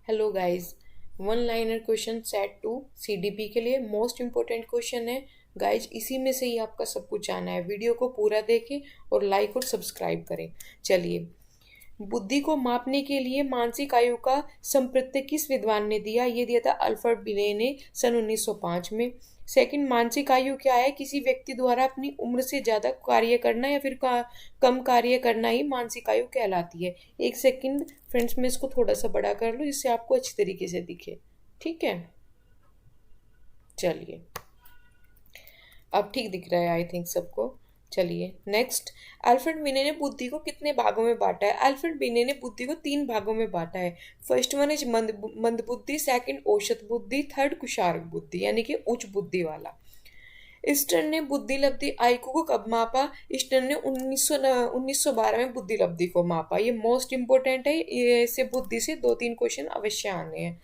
Hello guys. One liner question set two CDP के लिए most important question है। Guys इसी में से ही आपका सब कुछ आना है। वीडियो को पूरा देखें और लाइक और सब्सक्राइब करें। चलिए, बुद्धि को मापने के लिए मानसिक आयु का संप्रत्यय किस विद्वान ने दिया? ये दिया था अल्फ्रेड बिने ने सन 1905 में। सेकंड, मानसिक आयु क्या है? किसी व्यक्ति द्वारा अपनी उम्र से ज्यादा कार्य करना या फिर कम कार्य करना ही मानसिक आयु कहलाती है। एक सेकंड फ्रेंड्स, मैं इसको थोड़ा सा बड़ा कर लूँ जिससे आपको अच्छी तरीके से दिखे। ठीक है, चलिए अब ठीक दिख रहा है आई थिंक सबको। चलिए नेक्स्ट, अल्फ्रेड बिने ने बुद्धि को कितने भागों में बांटा है? अल्फ्रेड बिने ने बुद्धि को 3 भागों में बांटा है। फर्स्ट वन इज मंद बुद्धि, सेकंड औसत बुद्धि, थर्ड कुशार्क बुद्धि यानी कि उच्च बुद्धि वाला। ईस्टर्न ने बुद्धि लब्धि आयु को कब मापा? ईस्टर्न ने 1912 में बुद्धि लब्धि को मापा। ये मोस्ट इंपोर्टेंट है, ये से बुद्धि से 2-3 क्वेश्चन अवश्य आने हैं।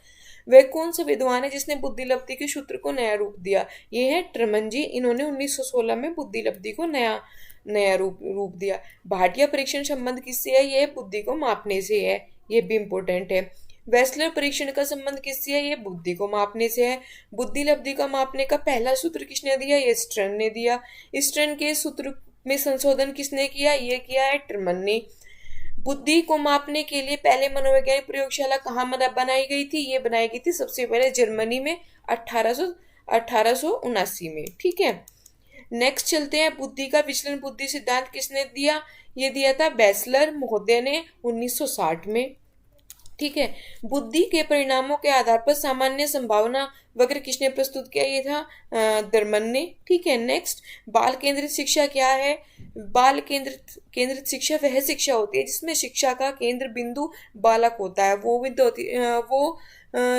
वह कौन सा विद्वान है जिसने बुद्धि लब्धि के सूत्र को नया रूप दिया? ये है ट्रमन जी। इन्होंने 1916 में बुद्धि लब्धि को नया नया रूप दिया। भाटिया परीक्षण संबंध किससे है? ये बुद्धि को मापने से है, ये भी इम्पोर्टेंट है। वेस्लर परीक्षण का संबंध किससे है? ये बुद्धि को मापने से है। बुद्धि लब्धि का मापने का पहला सूत्र किसने दिया? ये स्टर्न ने दिया। स्टर्न के सूत्र में संशोधन किसने किया? ये किया है ट्रमन ने। बुद्धि को मापने के लिए पहले मनोवैज्ञानिक प्रयोगशाला कहाँ बनाई गई थी? ये बनाई गई थी सबसे पहले जर्मनी में 1879 में। ठीक है, नेक्स्ट चलते हैं। बुद्धि का विचलन बुद्धि सिद्धांत किसने दिया? ये दिया था बेसलर महोदय ने 1960 में। ठीक है, बुद्धि के परिणामों के आधार पर सामान्य संभावना वक्र किसने प्रस्तुत किया? ये था दरमन ने। ठीक है, नेक्स्ट, बाल केंद्रित शिक्षा क्या है? बाल केंद्रित शिक्षा वह शिक्षा होती है जिसमें शिक्षा का केंद्र बिंदु बालक होता है। वो बिंदु होती वो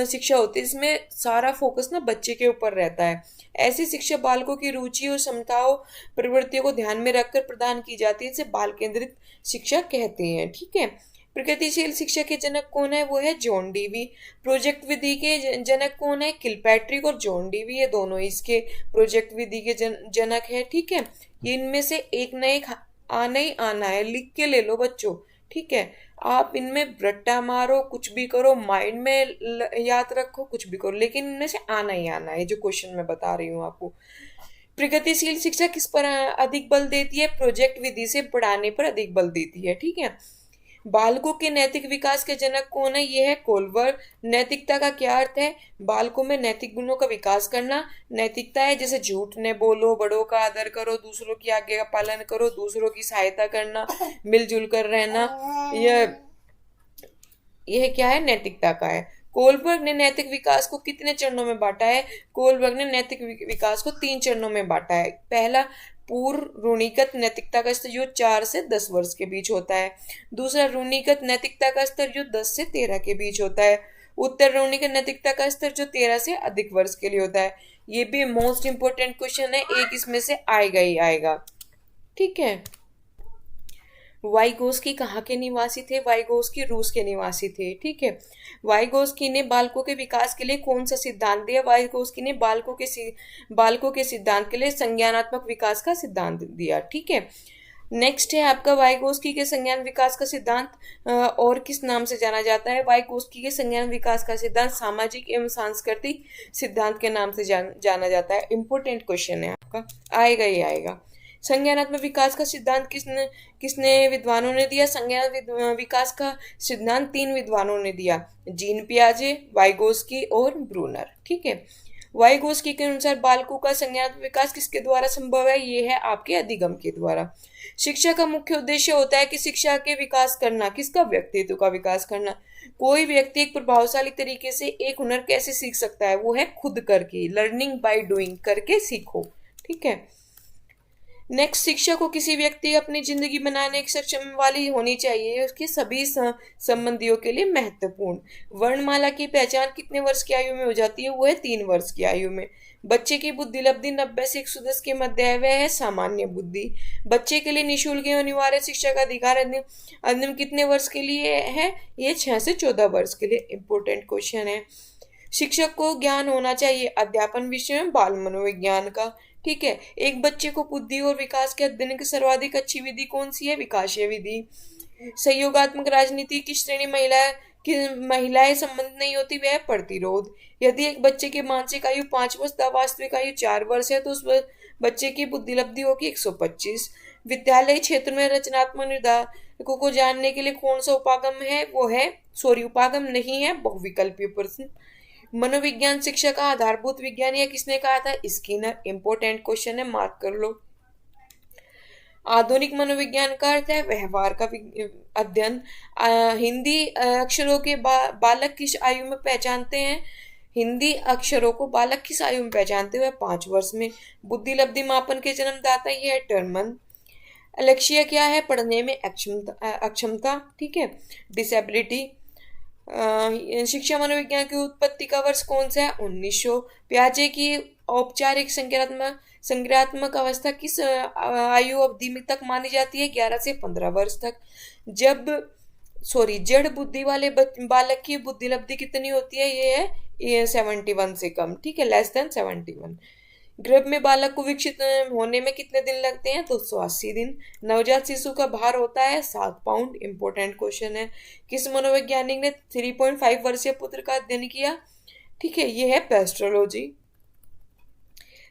शिक्षा होती है जिसमें सारा फोकस ना बच्चे के ऊपर रहता है। ऐसी शिक्षा बालकों की रुचि और क्षमताओं प्रवृत्तियों को ध्यान में रखकर प्रदान की जाती है, इसे बाल केंद्रित शिक्षा कहते हैं। ठीक है, प्रगतिशील शिक्षा के जनक कौन है? वो है जॉन डीवी। प्रोजेक्ट विधि के जनक कौन है? किलपैट्रिक और जॉन डीवी, ये दोनों इसके प्रोजेक्ट विधि के जनक है। ठीक है, ये इनमें से एक न एक आना ही आना है, लिख के ले लो बच्चों। ठीक है, आप इनमें रट्टा मारो, कुछ भी करो, माइंड में याद रखो, कुछ भी करो, लेकिन इनमें से आना ही आना है जो क्वेश्चन मैं बता रही हूँ आपको। प्रगतिशील शिक्षा किस पर अधिक बल देती है? प्रोजेक्ट विधि से पढ़ाने पर अधिक बल देती है। ठीक है, बालकों के नैतिक विकास के जनक कौन है? ये है कोलवर। नैतिकता का क्या अर्थ है? बालकों में नैतिक गुणों का विकास करना नैतिकता है। जैसे झूठ न बोलो, बड़ों का आदर करो, दूसरों की आज्ञा का पालन करो, दूसरों की सहायता करना, मिलजुल कर रहना, यह क्या है? नैतिकता का है। कोलबर्ग ने नैतिक विकास को कितने चरणों में बांटा है? कोलबर्ग ने नैतिक विकास को 3 चरणों में बांटा है। पहला, पूर्व रूढ़िगत नैतिकता का स्तर जो 4 से 10 वर्ष के बीच होता है। दूसरा, रूढ़िगत नैतिकता का स्तर जो 10 से 13 के बीच होता है। उत्तर रूढ़िगत नैतिकता का स्तर जो 13 से अधिक वर्ष के लिए होता है। ये भी मोस्ट इंपोर्टेंट क्वेश्चन है, एक इसमें से आएगा ही आएगा। ठीक है, वाइगोस्की कहाँ के निवासी थे? वाइगोस्की रूस के निवासी थे। ठीक है, वाइगोस्की ने बालकों के विकास के लिए कौन सा सिद्धांत दिया? वाइगोस्की ने बालकों के सिद्धांत के लिए संज्ञानात्मक विकास का सिद्धांत दिया। ठीक है, नेक्स्ट है आपका वाइगोस्की के संज्ञान विकास का सिद्धांत और किस नाम से जाना जाता है? वाइगोस्की के संज्ञान विकास का सिद्धांत सामाजिक एवं सांस्कृतिक सिद्धांत के नाम से जाना जाता है। इंपोर्टेंट क्वेश्चन है आपका, आएगा ही आएगा। संज्ञानात्मक विकास का सिद्धांत किसने किसने विद्वानों ने दिया? संज्ञान विकास का सिद्धांत 3 विद्वानों ने दिया, जीन पियाजे, वाइगोस्की और ब्रूनर। ठीक है, वाइगोस्की के अनुसार बालकों का संज्ञानात्मक विकास किसके द्वारा संभव है? ये है आपके अधिगम के द्वारा। शिक्षा का मुख्य उद्देश्य होता है कि शिक्षा के विकास करना, किसका? व्यक्तित्व का विकास करना। कोई व्यक्ति एक प्रभावशाली तरीके से एक हुनर कैसे सीख सकता है? वो है खुद करके, लर्निंग बाय डूइंग, करके सीखो। ठीक है, नेक्स्ट, शिक्षा को किसी व्यक्ति अपनी जिंदगी बनाने की सक्षम वाली होनी चाहिए, उसके सभी संबंधियों के लिए महत्वपूर्ण। वर्णमाला की पहचान कितने वर्ष की आयु में हो जाती है? वो है 3 वर्ष की आयु में। बच्चे की बुद्धि लब्धि 90 से 110 के मध्य है, वह है सामान्य बुद्धि। बच्चे के लिए निःशुल्क एवं अनिवार्य शिक्षा का अधिकार अधिनियम कितने वर्ष के लिए है? ये 6 से 14 वर्ष के लिए। इंपोर्टेंट क्वेश्चन है। शिक्षक को ज्ञान होना चाहिए अध्यापन विषय में बाल मनोविज्ञान का। ठीक है, एक बच्चे को बुद्धि और विकास के अध्ययन की सर्वाधिक अच्छी विधि कौन सी है? विकासीय विधि। सहयोगात्मक राजनीति की श्रेणी महिला कि महिलाएं संबंधित नहीं होती वह है प्रतिरोध। यदि एक बच्चे की मानसिक आयु 5 वर्ष तथा वास्तविक आयु 4 वर्ष है तो उस बच्चे की बुद्धिलब्धि होगी 125। विद्यालय क्षेत्र में रचनात्मक निर्धारकों को जानने के लिए कौन सा उपागम है, वो है उपागम नहीं है, बहुविकल्पीय प्रश्न। मनोविज्ञान शिक्षा का आधारभूत विज्ञान यह किसने कहा था, स्किनर। इंपोर्टेंट क्वेश्चन है, मार्क कर लो। आधुनिक मनोविज्ञान का अर्थ है व्यवहार का अध्ययन। हिंदी अक्षरों के बालक किस आयु में पहचानते हैं, हिंदी अक्षरों को बालक किस आयु में पहचानते हुए 5 वर्ष में। बुद्धिलब्धि मापन के जन्मदाता ये है टर्मन। अलक्ष्य क्या है, पढ़ने में अक्षमता, ठीक है, डिसेबिलिटी। शिक्षा मनोविज्ञान की उत्पत्ति का वर्ष कौन सा है, 1900। प्याजे की औपचारिक संज्ञानात्मक अवस्था किस आयु अवधि में तक मानी जाती है, 11 से 15 वर्ष तक। जड़ बुद्धि वाले बालक की बुद्धिलब्धि कितनी होती है, ये 71 से कम, ठीक है, लेस देन 71। गर्भ में बालक को विकसित होने में कितने दिन लगते हैं, 280 दिन। नवजात शिशु का भार होता है 7 पाउंड। इंपोर्टेंट क्वेश्चन है। किस मनोवैज्ञानिक ने 3.5 वर्षीय पुत्र का अध्ययन किया, ठीक है, ये है पेस्ट्रोलॉजी।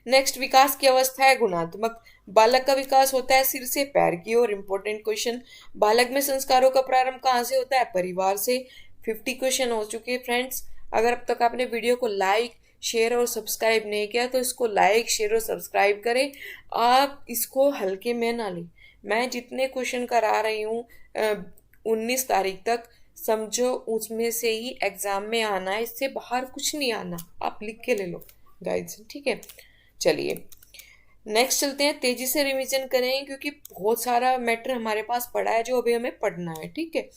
नेक्स्ट, विकास की अवस्था है गुणात्मक। बालक का विकास होता है सिर से पैर की ओर। Important question. बालक में संस्कारों का प्रारंभ कहाँ से होता है, परिवार से। 50 क्वेश्चन हो चुके हैं फ्रेंड्स। अगर अब तक आपने वीडियो को लाइक शेयर और सब्सक्राइब नहीं किया तो इसको लाइक शेयर और सब्सक्राइब करें। आप इसको हल्के में ना लें। मैं जितने क्वेश्चन करा रही हूँ 19 तारीख तक, समझो उसमें से ही एग्जाम में आना है, इससे बाहर कुछ नहीं आना। आप लिख के ले लो गाइड्स, ठीक है। चलिए नेक्स्ट चलते हैं, तेजी से रिवीजन करें क्योंकि बहुत सारा मैटर हमारे पास पड़ा है जो अभी हमें पढ़ना है, ठीक है।